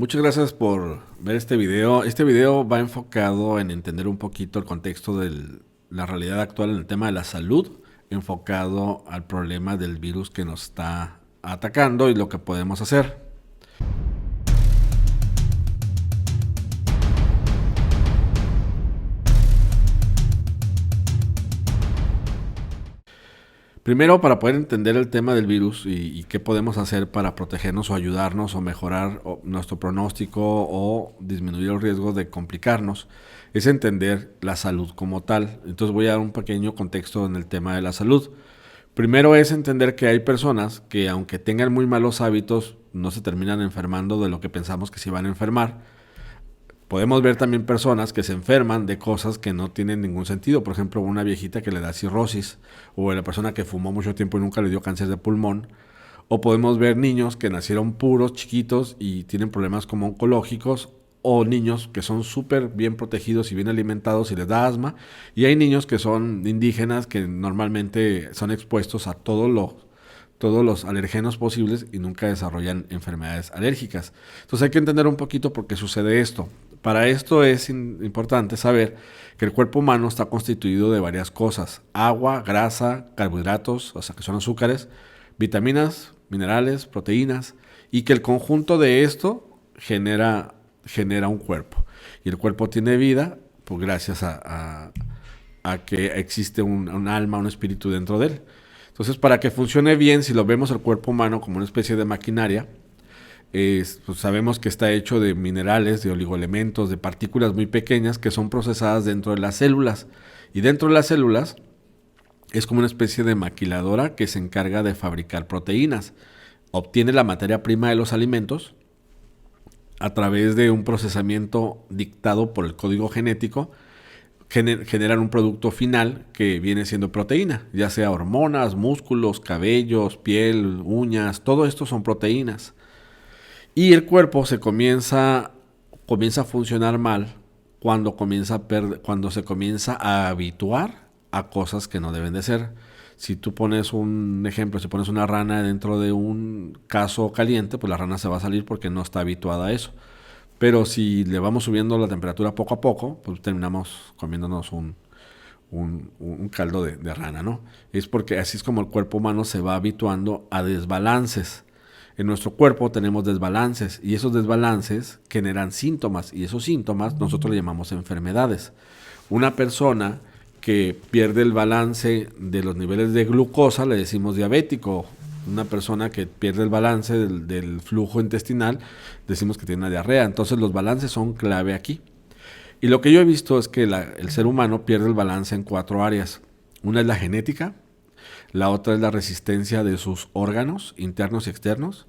Muchas gracias por ver este video. Este video va enfocado en entender un poquito el contexto de la realidad actual en el tema de la salud, enfocado al problema del virus que nos está atacando y lo que podemos hacer. Primero, para poder entender el tema del virus y qué podemos hacer para protegernos o ayudarnos o mejorar nuestro pronóstico o disminuir los riesgos de complicarnos, es entender la salud como tal. Entonces voy a dar un pequeño contexto en el tema de la salud. Primero es entender que hay personas que, aunque tengan muy malos hábitos, no se terminan enfermando de lo que pensamos que se van a enfermar. Podemos ver también personas que se enferman de cosas que no tienen ningún sentido. Por ejemplo, una viejita que le da cirrosis, o la persona que fumó mucho tiempo y nunca le dio cáncer de pulmón. O podemos ver niños que nacieron puros, chiquitos y tienen problemas como oncológicos, o niños que son súper bien protegidos y bien alimentados y les da asma. Y hay niños que son indígenas que normalmente son expuestos a todos los alergenos posibles y nunca desarrollan enfermedades alérgicas. Entonces hay que entender un poquito por qué sucede esto. Para esto es importante saber que el cuerpo humano está constituido de varias cosas: agua, grasa, carbohidratos, o sea que son azúcares, vitaminas, minerales, proteínas, y que el conjunto de esto genera un cuerpo. Y el cuerpo tiene vida pues gracias a que existe un alma, un espíritu dentro de él. Entonces, para que funcione bien, si lo vemos el cuerpo humano como una especie de maquinaria, pues sabemos que está hecho de minerales, de oligoelementos, de partículas muy pequeñas que son procesadas dentro de las células. Y dentro de las células es como una especie de maquiladora que se encarga de fabricar proteínas. Obtiene la materia prima de los alimentos a través de un procesamiento dictado por el código genético. Generan un producto final que viene siendo proteína, ya sea hormonas, músculos, cabellos, piel, uñas, todo esto son proteínas. Y el cuerpo comienza a funcionar mal cuando se comienza a habituar a cosas que no deben de ser. Si tú pones un ejemplo, si pones una rana dentro de un caso caliente, pues la rana se va a salir porque no está habituada a eso. Pero si le vamos subiendo la temperatura poco a poco, pues terminamos comiéndonos un caldo de rana, ¿no? Es porque así es como el cuerpo humano se va habituando a desbalances. En nuestro cuerpo tenemos desbalances y esos desbalances generan síntomas y esos síntomas nosotros le llamamos enfermedades. Una persona que pierde el balance de los niveles de glucosa le decimos diabético. Una persona que pierde el balance del flujo intestinal decimos que tiene una diarrea. Entonces los balances son clave aquí. Y lo que yo he visto es que el ser humano pierde el balance en 4 áreas. Una es la genética, la otra es la resistencia de sus órganos internos y externos,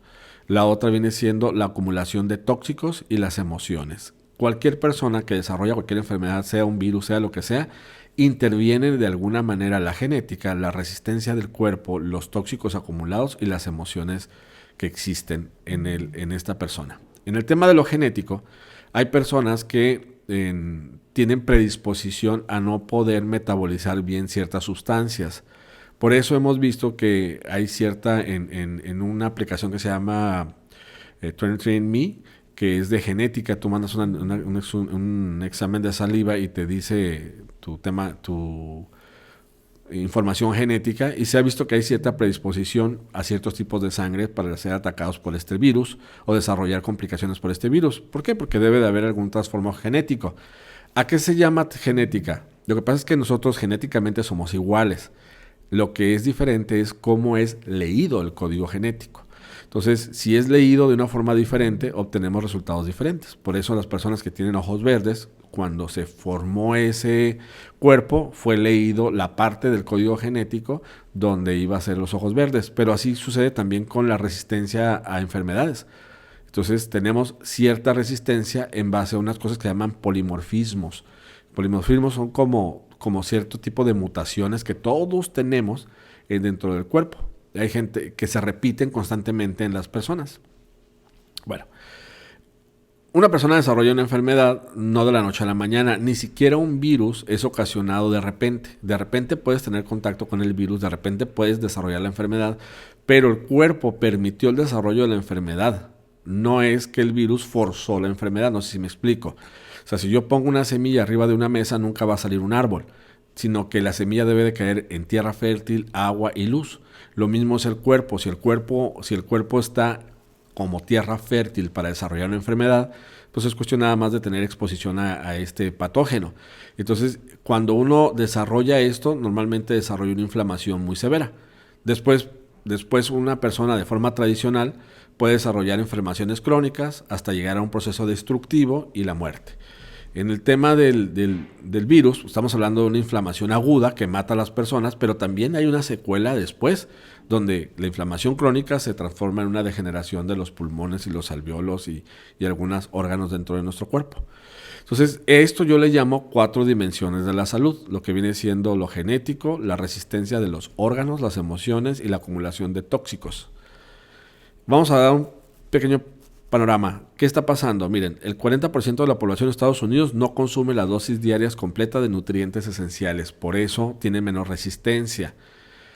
la otra viene siendo la acumulación de tóxicos y las emociones. Cualquier persona que desarrolla cualquier enfermedad, sea un virus, sea lo que sea, interviene de alguna manera la genética, la resistencia del cuerpo, los tóxicos acumulados y las emociones que existen en esta persona. En el tema de lo genético, hay personas que tienen predisposición a no poder metabolizar bien ciertas sustancias. Por eso hemos visto que hay en una aplicación que se llama 23andMe, que es de genética. Tú mandas un examen de saliva y te dice tu información genética, y se ha visto que hay cierta predisposición a ciertos tipos de sangre para ser atacados por este virus o desarrollar complicaciones por este virus. ¿Por qué? Porque debe de haber algún trastorno genético. ¿A qué se llama genética? Lo que pasa es que nosotros genéticamente somos iguales. Lo que es diferente es cómo es leído el código genético. Entonces, si es leído de una forma diferente, obtenemos resultados diferentes. Por eso las personas que tienen ojos verdes, cuando se formó ese cuerpo, fue leído la parte del código genético donde iba a ser los ojos verdes. Pero así sucede también con la resistencia a enfermedades. Entonces, tenemos cierta resistencia en base a unas cosas que se llaman polimorfismos. Polimorfismos son como cierto tipo de mutaciones que todos tenemos dentro del cuerpo. Hay gente que se repiten constantemente en las personas. Bueno, una persona desarrolla una enfermedad no de la noche a la mañana, ni siquiera un virus es ocasionado de repente. De repente puedes tener contacto con el virus, de repente puedes desarrollar la enfermedad, pero el cuerpo permitió el desarrollo de la enfermedad. No es que el virus forzó la enfermedad, no sé si me explico. O sea, si yo pongo una semilla arriba de una mesa, nunca va a salir un árbol, sino que la semilla debe de caer en tierra fértil, agua y luz. Lo mismo es el cuerpo. Si el cuerpo está como tierra fértil para desarrollar una enfermedad, pues es cuestión nada más de tener exposición a este patógeno. Entonces, cuando uno desarrolla esto, normalmente desarrolla una inflamación muy severa. Después una persona de forma tradicional puede desarrollar enfermaciones crónicas hasta llegar a un proceso destructivo y la muerte. En el tema del virus, estamos hablando de una inflamación aguda que mata a las personas, pero también hay una secuela después, donde la inflamación crónica se transforma en una degeneración de los pulmones y los alvéolos y algunos órganos dentro de nuestro cuerpo. Entonces, esto yo le llamo 4 dimensiones de la salud, lo que viene siendo lo genético, la resistencia de los órganos, las emociones y la acumulación de tóxicos. Vamos a dar un pequeño panorama. ¿Qué está pasando? Miren, el 40% de la población de Estados Unidos no consume las dosis diarias completas de nutrientes esenciales, por eso tiene menos resistencia.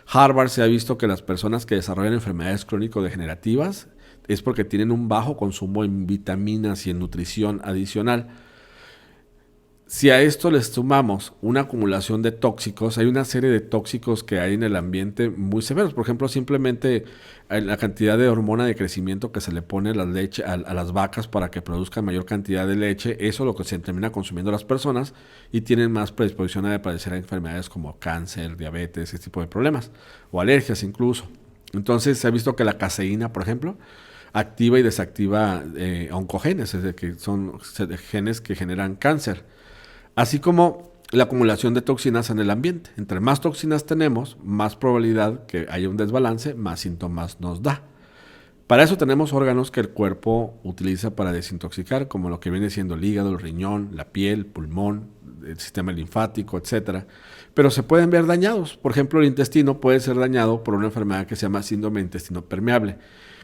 Harvard se ha visto que las personas que desarrollan enfermedades crónico-degenerativas es porque tienen un bajo consumo en vitaminas y en nutrición adicional. Si a esto les sumamos una acumulación de tóxicos, hay una serie de tóxicos que hay en el ambiente muy severos. Por ejemplo, simplemente la cantidad de hormona de crecimiento que se le pone a las vacas para que produzcan mayor cantidad de leche, eso es lo que se termina consumiendo las personas y tienen más predisposición a padecer a enfermedades como cáncer, diabetes, ese tipo de problemas, o alergias incluso. Entonces se ha visto que la caseína, por ejemplo, activa y desactiva oncogenes, es decir, que son genes que generan cáncer. Así como la acumulación de toxinas en el ambiente. Entre más toxinas tenemos, más probabilidad que haya un desbalance, más síntomas nos da. Para eso tenemos órganos que el cuerpo utiliza para desintoxicar, como lo que viene siendo el hígado, el riñón, la piel, el pulmón, el sistema linfático, etc. Pero se pueden ver dañados. Por ejemplo, el intestino puede ser dañado por una enfermedad que se llama síndrome de intestino permeable,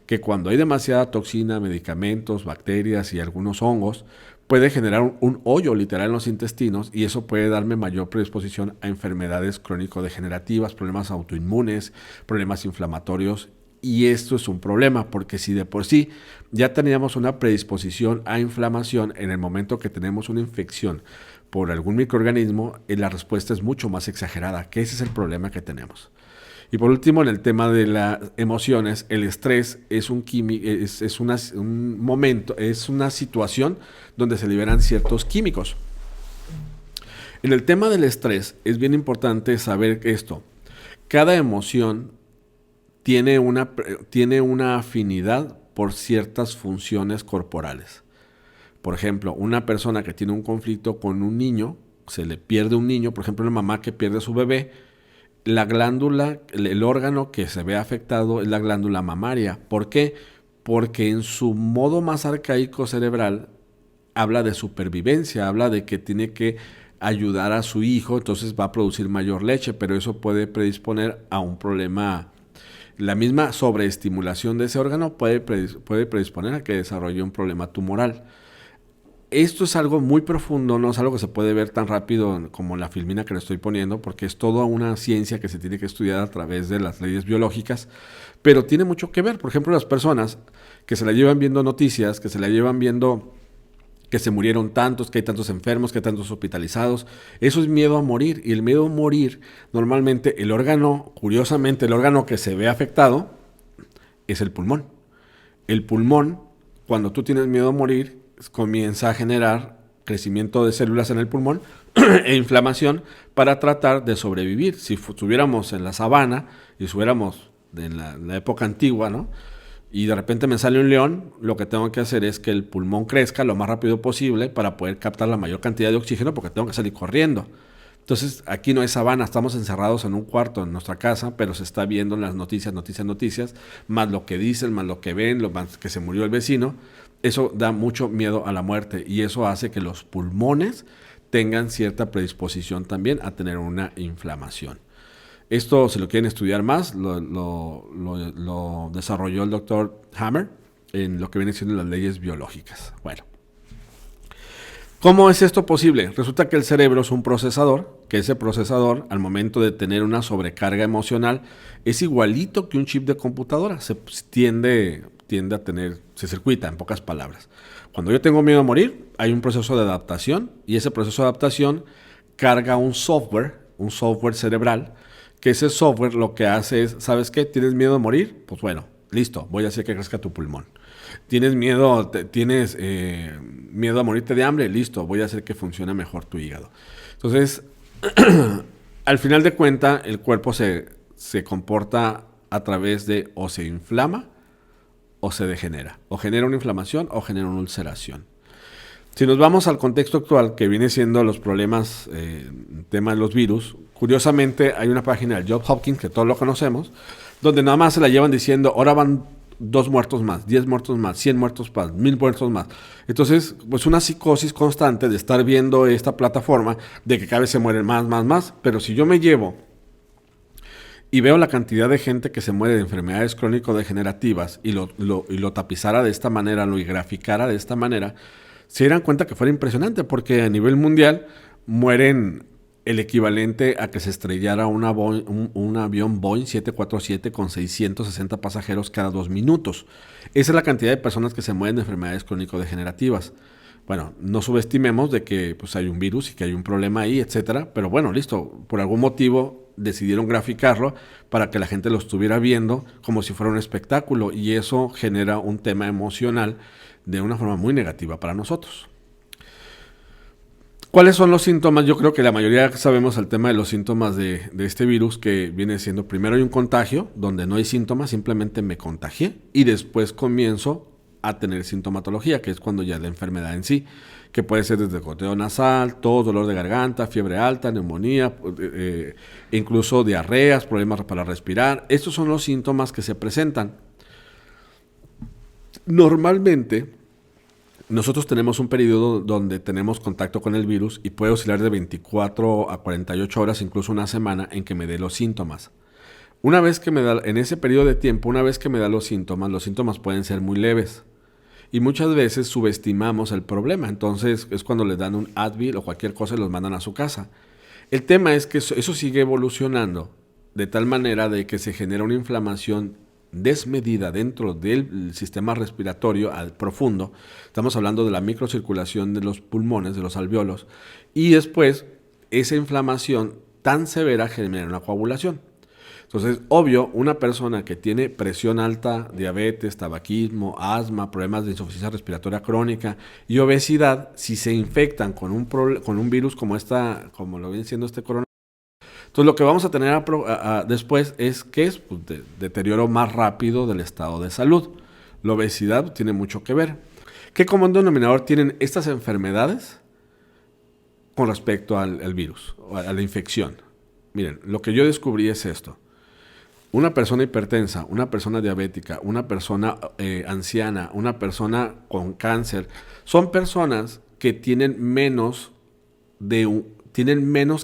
que cuando hay demasiada toxina, medicamentos, bacterias y algunos hongos, puede generar un hoyo literal en los intestinos y eso puede darme mayor predisposición a enfermedades crónico-degenerativas, problemas autoinmunes, problemas inflamatorios. Y esto es un problema porque si de por sí ya teníamos una predisposición a inflamación, en el momento que tenemos una infección por algún microorganismo, la respuesta es mucho más exagerada, que ese es el problema que tenemos. Y por último, en el tema de las emociones, el estrés es una situación donde se liberan ciertos químicos. En el tema del estrés es bien importante saber esto. Cada emoción tiene una afinidad por ciertas funciones corporales. Por ejemplo, una persona que tiene un conflicto con un niño, se le pierde un niño, por ejemplo, una mamá que pierde a su bebé, la glándula, el órgano que se ve afectado es la glándula mamaria. ¿Por qué? Porque en su modo más arcaico cerebral habla de supervivencia, habla de que tiene que ayudar a su hijo, entonces va a producir mayor leche, pero eso puede predisponer a un problema. La misma sobreestimulación de ese órgano puede predisponer a que desarrolle un problema tumoral. Esto es algo muy profundo, no es algo que se puede ver tan rápido como la filmina que le estoy poniendo, porque es toda una ciencia que se tiene que estudiar a través de las leyes biológicas, pero tiene mucho que ver. Por ejemplo, las personas que se la llevan viendo noticias, que se la llevan viendo que se murieron tantos, que hay tantos enfermos, que hay tantos hospitalizados, eso es miedo a morir. Y el miedo a morir, normalmente curiosamente, el órgano que se ve afectado es el pulmón. El pulmón, cuando tú tienes miedo a morir, comienza a generar crecimiento de células en el pulmón e inflamación para tratar de sobrevivir. Si estuviéramos en la sabana y estuviéramos en la época antigua, ¿no?, y de repente me sale un león, lo que tengo que hacer es que el pulmón crezca lo más rápido posible para poder captar la mayor cantidad de oxígeno porque tengo que salir corriendo. Entonces, aquí no hay sabana, estamos encerrados en un cuarto en nuestra casa, pero se está viendo las noticias, más lo que dicen, más lo que ven, más que se murió el vecino. Eso da mucho miedo a la muerte y eso hace que los pulmones tengan cierta predisposición también a tener una inflamación. Esto, si lo quieren estudiar más, lo desarrolló el doctor Hammer en lo que viene siendo las leyes biológicas. Bueno, ¿cómo es esto posible? Resulta que el cerebro es un procesador, que ese procesador, al momento de tener una sobrecarga emocional, es igualito que un chip de computadora. Tiene tiende a se circuita, en pocas palabras. Cuando yo tengo miedo a morir, hay un proceso de adaptación, y ese proceso de adaptación carga un software cerebral, que ese software lo que hace es, ¿sabes qué? ¿Tienes miedo a morir? Pues bueno, listo, voy a hacer que crezca tu pulmón. ¿Tienes miedo a morirte de hambre? Listo, voy a hacer que funcione mejor tu hígado. Entonces, al final de cuentas, el cuerpo se comporta a través de o se inflama o se degenera. O genera una inflamación o genera una ulceración. Si nos vamos al contexto actual, que viene siendo los problemas, tema de los virus, curiosamente hay una página del Johns Hopkins, que todos lo conocemos, donde nada más se la llevan diciendo, ahora van 2 muertos más, 10 muertos más, 100 muertos más, 1000 muertos más. Entonces, pues una psicosis constante de estar viendo esta plataforma, de que cada vez se mueren más, pero si yo me llevo y veo la cantidad de gente que se muere de enfermedades crónico-degenerativas y lo tapizara de esta manera, lo graficara de esta manera, se dieran cuenta que fuera impresionante, porque a nivel mundial mueren el equivalente a que se estrellara un avión Boeing 747 con 660 pasajeros cada 2 minutos. Esa es la cantidad de personas que se mueren de enfermedades crónico-degenerativas. Bueno, no subestimemos de que pues, hay un virus y que hay un problema ahí, etcétera, pero bueno, listo, por algún motivo decidieron graficarlo para que la gente lo estuviera viendo como si fuera un espectáculo, y eso genera un tema emocional de una forma muy negativa para nosotros. ¿Cuáles son los síntomas? Yo creo que la mayoría sabemos el tema de los síntomas de este virus, que viene siendo, primero hay un contagio, donde no hay síntomas, simplemente me contagié, y después comienzo a tener sintomatología, que es cuando ya es la enfermedad en sí, que puede ser desde goteo nasal, tos, dolor de garganta, fiebre alta, neumonía, incluso diarreas, problemas para respirar. Estos son los síntomas que se presentan. Normalmente, nosotros tenemos un periodo donde tenemos contacto con el virus y puede oscilar de 24 a 48 horas, incluso una semana, en que me dé los síntomas. Una vez que me da, en ese periodo de tiempo, una vez que me da los síntomas pueden ser muy leves. Y muchas veces subestimamos el problema. Entonces es cuando les dan un Advil o cualquier cosa y los mandan a su casa. El tema es que eso sigue evolucionando de tal manera de que se genera una inflamación desmedida dentro del sistema respiratorio profundo. Estamos hablando de la microcirculación de los pulmones, de los alvéolos, y después esa inflamación tan severa genera una coagulación. Entonces, obvio, una persona que tiene presión alta, diabetes, tabaquismo, asma, problemas de insuficiencia respiratoria crónica y obesidad, si se infectan con un virus como lo viene siendo este coronavirus, entonces lo que vamos a tener después es pues, deterioro más rápido del estado de salud. La obesidad tiene mucho que ver. ¿Qué común denominador tienen estas enfermedades con respecto al virus, o a la infección? Miren, lo que yo descubrí es esto. Una persona hipertensa, una persona diabética, una persona anciana, una persona con cáncer, son personas que tienen menos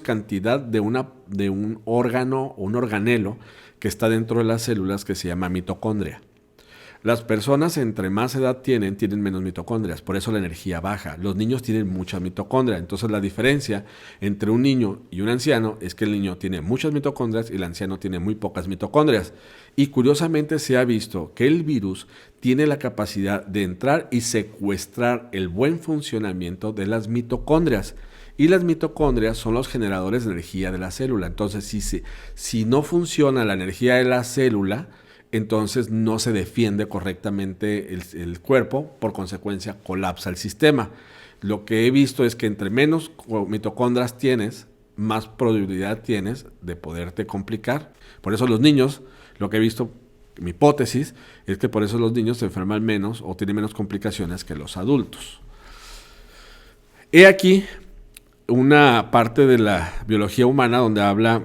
cantidad de un órgano o un organelo que está dentro de las células, que se llama mitocondria. Las personas entre más edad tienen menos mitocondrias, por eso la energía baja. Los niños tienen mucha mitocondria, entonces la diferencia entre un niño y un anciano es que el niño tiene muchas mitocondrias y el anciano tiene muy pocas mitocondrias. Y curiosamente se ha visto que el virus tiene la capacidad de entrar y secuestrar el buen funcionamiento de las mitocondrias. Y las mitocondrias son los generadores de energía de la célula. Entonces, si no funciona la energía de la célula, entonces no se defiende correctamente el cuerpo, por consecuencia colapsa el sistema. Lo que he visto es que entre menos mitocondrias tienes, más probabilidad tienes de poderte complicar. Por eso los niños, lo que he visto, mi hipótesis, es que por eso los niños se enferman menos o tienen menos complicaciones que los adultos. He aquí una parte de la biología humana donde habla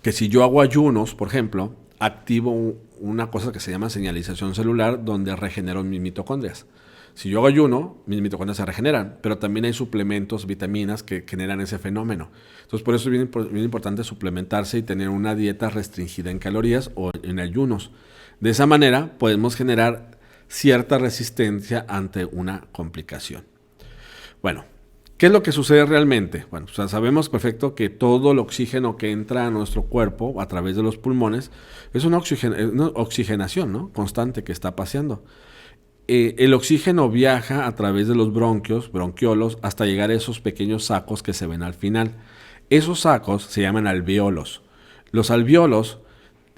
que si yo hago ayunos, por ejemplo, activo una cosa que se llama señalización celular, donde regenero mis mitocondrias. Si yo hago ayuno, mis mitocondrias se regeneran, pero también hay suplementos, vitaminas que generan ese fenómeno. Entonces, por eso es bien importante suplementarse y tener una dieta restringida en calorías o en ayunos. De esa manera podemos generar cierta resistencia ante una complicación. Bueno, ¿Qué es lo que sucede realmente? Bueno, pues sabemos perfecto que todo el oxígeno que entra a nuestro cuerpo a través de los pulmones es una oxigenación, ¿no?, constante que está paseando. El oxígeno viaja a través de los bronquios, bronquiolos, hasta llegar a esos pequeños sacos que se ven al final. Esos sacos se llaman alvéolos. Los alvéolos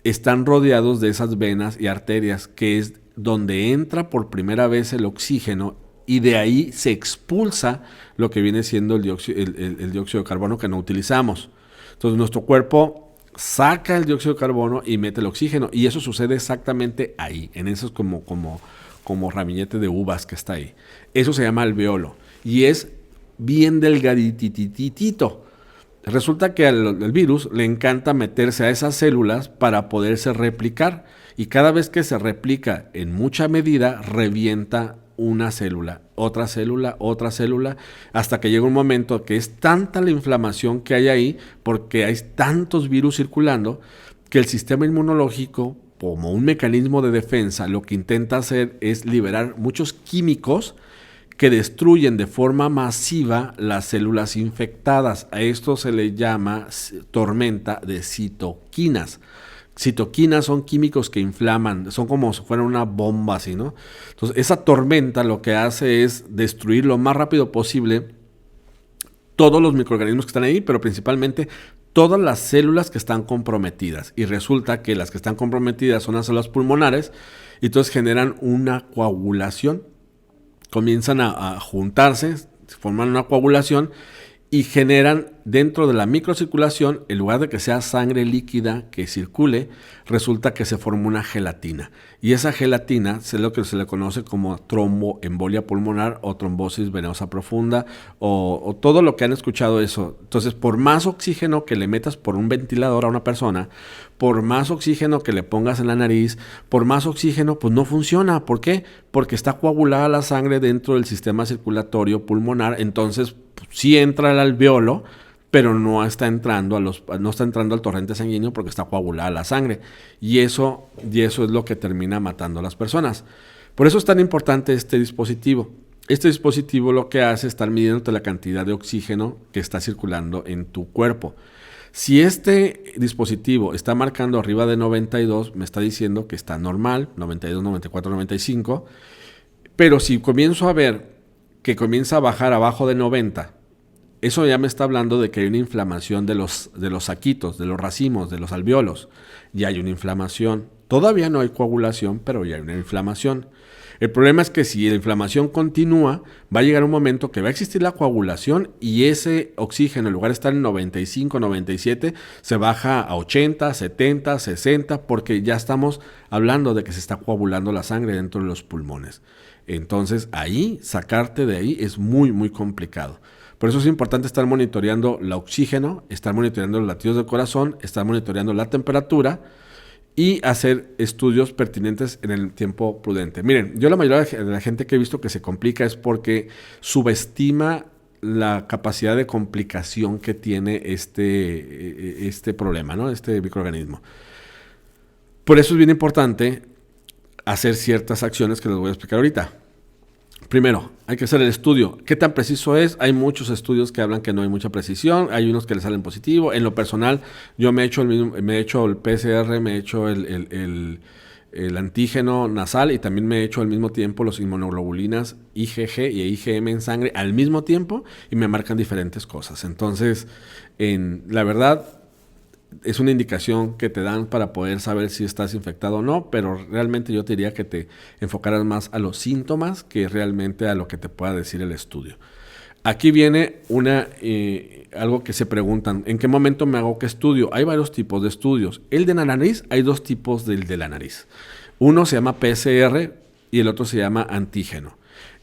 están rodeados de esas venas y arterias, que es donde entra por primera vez el oxígeno y de ahí se expulsa lo que viene siendo el dióxido de carbono que no utilizamos. Entonces nuestro cuerpo saca el dióxido de carbono y mete el oxígeno, y eso sucede exactamente ahí, en esos como ramillete de uvas que está ahí. Eso se llama alvéolo y es bien delgadititito. Resulta que al virus le encanta meterse a esas células para poderse replicar, y cada vez que se replica en mucha medida revienta una célula, otra célula, hasta que llega un momento que es tanta la inflamación que hay ahí, porque hay tantos virus circulando, que el sistema inmunológico, como un mecanismo de defensa, lo que intenta hacer es liberar muchos químicos que destruyen de forma masiva las células infectadas. A esto se le llama tormenta de citoquinas. Citoquinas son químicos que inflaman, son como si fueran una bomba así, ¿no? Entonces, esa tormenta lo que hace es destruir lo más rápido posible todos los microorganismos que están ahí, pero principalmente todas las células que están comprometidas. Y resulta que las que están comprometidas son las células pulmonares, y entonces generan una coagulación. Comienzan a juntarse, forman una coagulación y generan dentro de la microcirculación, en lugar de que sea sangre líquida que circule, resulta que se forma una gelatina. Y esa gelatina es lo que se le conoce como tromboembolia pulmonar o trombosis venosa profunda o todo lo que han escuchado eso. Entonces, por más oxígeno que le metas por un ventilador a una persona, por más oxígeno que le pongas en la nariz, por más oxígeno, pues no funciona. ¿Por qué? Porque está coagulada la sangre dentro del sistema circulatorio pulmonar. Entonces, pues, sí entra al alvéolo, pero no está entrando al torrente sanguíneo porque está coagulada la sangre. Y eso es lo que termina matando a las personas. Por eso es tan importante este dispositivo. Este dispositivo lo que hace es estar midiéndote la cantidad de oxígeno que está circulando en tu cuerpo. Si este dispositivo está marcando arriba de 92, me está diciendo que está normal, 92, 94, 95. Pero si comienzo a ver que comienza a bajar abajo de 90, eso ya me está hablando de que hay una inflamación de los saquitos, de los racimos, de los alvéolos. Ya hay una inflamación. Todavía no hay coagulación, pero ya hay una inflamación. El problema es que si la inflamación continúa, va a llegar un momento que va a existir la coagulación y ese oxígeno, en lugar de estar en 95, 97, se baja a 80, 70, 60, porque ya estamos hablando de que se está coagulando la sangre dentro de los pulmones. Entonces, sacarte de ahí es muy, muy complicado. Por eso es importante estar monitoreando el oxígeno, estar monitoreando los latidos del corazón, estar monitoreando la temperatura y hacer estudios pertinentes en el tiempo prudente. Miren, yo la mayoría de la gente que he visto que se complica es porque subestima la capacidad de complicación que tiene este problema, ¿no? Este microorganismo. Por eso es bien importante hacer ciertas acciones que les voy a explicar ahorita. Primero, hay que hacer el estudio. ¿Qué tan preciso es? Hay muchos estudios que hablan que no hay mucha precisión, hay unos que le salen positivo. En lo personal, yo me he hecho el PCR, me he hecho el antígeno nasal y también me he hecho al mismo tiempo los inmunoglobulinas IgG y IgM en sangre al mismo tiempo y me marcan diferentes cosas. Entonces, la verdad, es una indicación que te dan para poder saber si estás infectado o no, pero realmente yo te diría que te enfocaras más a los síntomas que realmente a lo que te pueda decir el estudio. Aquí viene algo que se preguntan, ¿en qué momento me hago qué estudio? Hay varios tipos de estudios. El de la nariz, hay dos tipos del de la nariz. Uno se llama PCR y el otro se llama antígeno.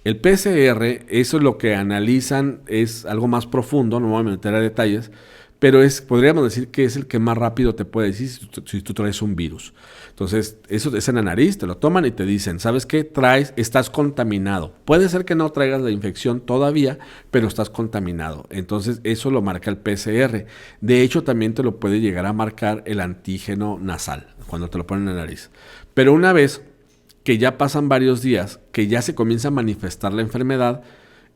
El PCR, eso es lo que analizan, es algo más profundo, no me voy a meter a detalles, pero podríamos decir que es el que más rápido te puede decir si tú traes un virus. Entonces, eso es en la nariz, te lo toman y te dicen, ¿sabes qué? Estás contaminado. Puede ser que no traigas la infección todavía, pero estás contaminado. Entonces, eso lo marca el PCR. De hecho, también te lo puede llegar a marcar el antígeno nasal, cuando te lo ponen en la nariz. Pero una vez que ya pasan varios días, que ya se comienza a manifestar la enfermedad,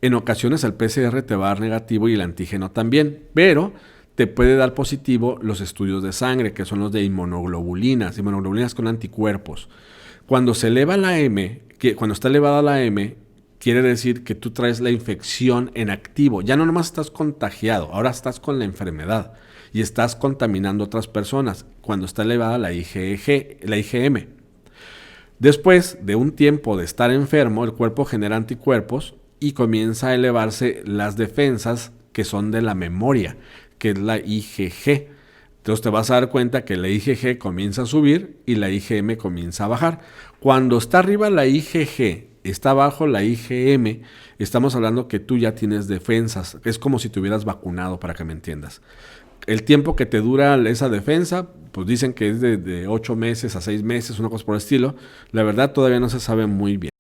En ocasiones el PCR te va a dar negativo y el antígeno también, pero te puede dar positivo los estudios de sangre, que son los de inmunoglobulinas con anticuerpos. Cuando se eleva la M, cuando está elevada la M, quiere decir que tú traes la infección en activo. Ya no nomás estás contagiado, ahora estás con la enfermedad y estás contaminando a otras personas cuando está elevada la IgM. Después de un tiempo de estar enfermo, el cuerpo genera anticuerpos y comienza a elevarse las defensas que son de la memoria, que es la IgG. Entonces te vas a dar cuenta que la IgG comienza a subir y la IgM comienza a bajar. Cuando está arriba la IgG, está abajo la IgM, estamos hablando que tú ya tienes defensas. Es como si te hubieras vacunado, para que me entiendas. El tiempo que te dura esa defensa, pues dicen que es de 8 meses a 6 meses, una cosa por el estilo. La verdad todavía no se sabe muy bien.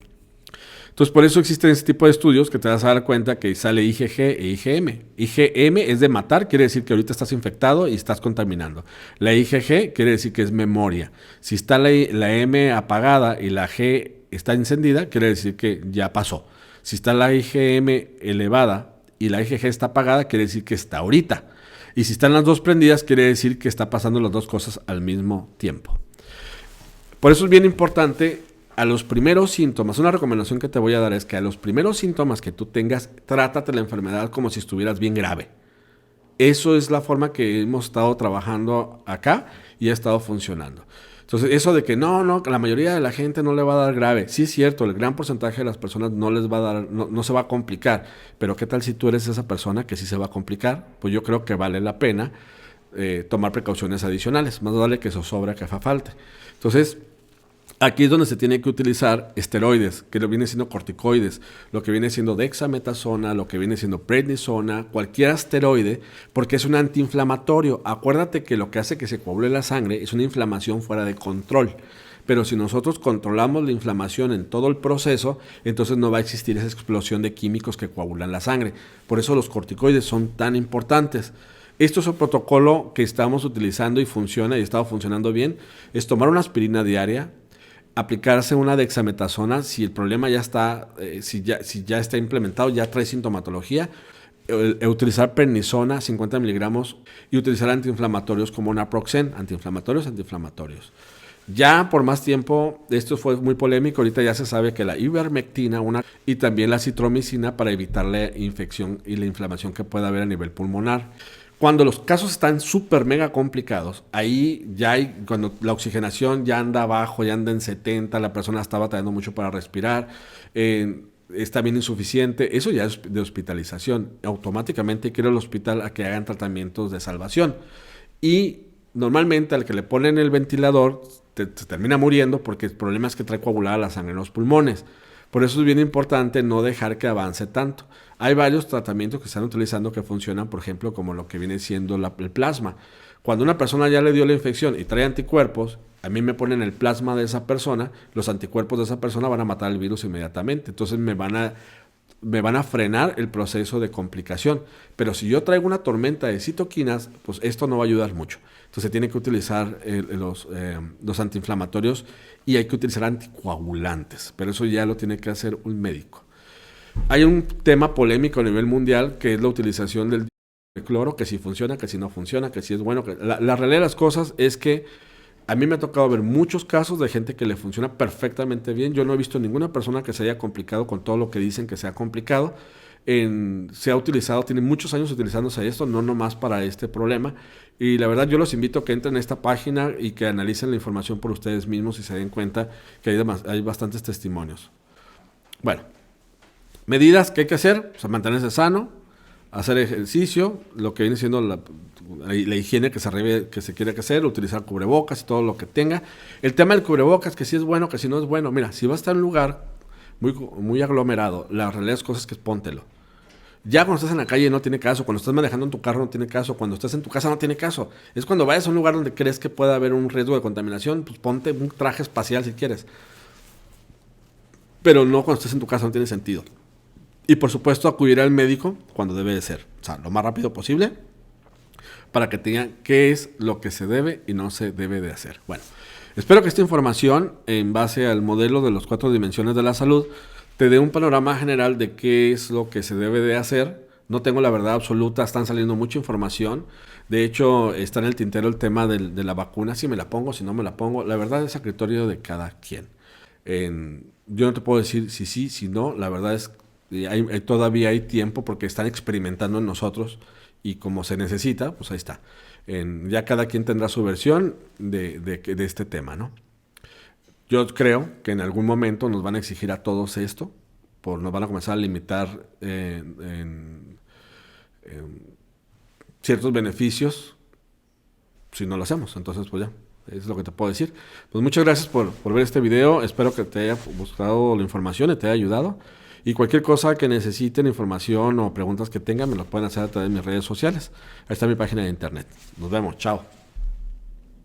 Entonces por eso existen este tipo de estudios que te vas a dar cuenta que sale IgG e IgM. IgM es de matar, quiere decir que ahorita estás infectado y estás contaminando. La IgG quiere decir que es memoria. Si está la M apagada y la G está encendida, quiere decir que ya pasó. Si está la IgM elevada y la IgG está apagada, quiere decir que está ahorita. Y si están las dos prendidas, quiere decir que está pasando las dos cosas al mismo tiempo. Por eso es bien importante, a los primeros síntomas, una recomendación que te voy a dar es que a los primeros síntomas que tú tengas, trátate la enfermedad como si estuvieras bien grave. Eso es la forma que hemos estado trabajando acá y ha estado funcionando. Entonces, eso de que no, la mayoría de la gente no le va a dar grave. Sí es cierto, el gran porcentaje de las personas no les va a dar, no se va a complicar. Pero ¿qué tal si tú eres esa persona que sí se va a complicar? Pues yo creo que vale la pena tomar precauciones adicionales. Más vale que eso sobra que falte. Entonces, aquí es donde se tiene que utilizar esteroides, que lo viene siendo corticoides, lo que viene siendo dexametasona, lo que viene siendo prednisona, cualquier esteroide, porque es un antiinflamatorio. Acuérdate que lo que hace que se coagule la sangre es una inflamación fuera de control. Pero si nosotros controlamos la inflamación en todo el proceso, entonces no va a existir esa explosión de químicos que coagulan la sangre. Por eso los corticoides son tan importantes. Esto es el protocolo que estamos utilizando y funciona y ha estado funcionando bien. Es tomar una aspirina diaria, aplicarse una dexametasona si el problema ya está, si ya está implementado, ya trae sintomatología, utilizar prednisona 50 miligramos y utilizar antiinflamatorios como naproxen, antiinflamatorios. Ya por más tiempo, esto fue muy polémico, ahorita ya se sabe que la ivermectina y también la citromicina para evitar la infección y la inflamación que pueda haber a nivel pulmonar. Cuando los casos están súper mega complicados, ahí ya hay, cuando la oxigenación ya anda abajo, ya anda en 70, la persona está batallando mucho para respirar, está bien insuficiente, eso ya es de hospitalización. Automáticamente hay que ir al hospital a que hagan tratamientos de salvación. Y normalmente al que le ponen el ventilador se termina muriendo porque el problema es que trae coagulada la sangre en los pulmones. Por eso es bien importante no dejar que avance tanto. Hay varios tratamientos que están utilizando que funcionan, por ejemplo, como lo que viene siendo el plasma. Cuando una persona ya le dio la infección y trae anticuerpos, a mí me ponen el plasma de esa persona, los anticuerpos de esa persona van a matar el virus inmediatamente. Entonces me van a frenar el proceso de complicación. Pero si yo traigo una tormenta de citoquinas, pues esto no va a ayudar mucho. Entonces tiene que utilizar los antiinflamatorios y hay que utilizar anticoagulantes. Pero eso ya lo tiene que hacer un médico. Hay un tema polémico a nivel mundial que es la utilización del cloro, que si funciona, que si no funciona, que si es bueno. La realidad de las cosas es que a mí me ha tocado ver muchos casos de gente que le funciona perfectamente bien. Yo no he visto ninguna persona que se haya complicado con todo lo que dicen que se ha complicado. Se ha utilizado, tiene muchos años utilizándose esto, no nomás para este problema. Y la verdad yo los invito a que entren a esta página y que analicen la información por ustedes mismos y se den cuenta que hay bastantes testimonios. Bueno, medidas que hay que hacer, o sea, mantenerse sano, hacer ejercicio, lo que viene siendo la higiene que se quiere hacer, utilizar cubrebocas y todo lo que tenga. El tema del cubrebocas, que si es bueno, que si no es bueno. Mira, si vas a estar en un lugar muy aglomerado, la realidad es cosas que póntelo. Ya cuando estás en la calle no tiene caso, cuando estás manejando en tu carro no tiene caso, cuando estás en tu casa no tiene caso. Es cuando vayas a un lugar donde crees que pueda haber un riesgo de contaminación, pues ponte un traje espacial si quieres. Pero no cuando estés en tu casa, no tiene sentido. Y por supuesto acudir al médico cuando debe de ser, o sea, lo más rápido posible, para que tengan qué es lo que se debe y no se debe de hacer. Bueno, espero que esta información, en base al modelo de las 4 dimensiones de la salud, te dé un panorama general de qué es lo que se debe de hacer. No tengo la verdad absoluta, están saliendo mucha información. De hecho, está en el tintero el tema de la vacuna, si me la pongo, si no me la pongo. La verdad es a criterio de cada quien. Yo no te puedo decir si sí, si no. La verdad es que todavía hay tiempo porque están experimentando en nosotros y como se necesita, pues ahí está. Ya cada quien tendrá su versión de este tema, ¿no? Yo creo que en algún momento nos van a exigir a todos esto, nos van a comenzar a limitar en ciertos beneficios si no lo hacemos. Entonces, pues ya, es lo que te puedo decir. Pues muchas gracias por ver este video. Espero que te haya gustado la información y te haya ayudado. Y cualquier cosa que necesiten, información o preguntas que tengan, me lo pueden hacer a través de mis redes sociales. Ahí está mi página de internet. Nos vemos. Chao.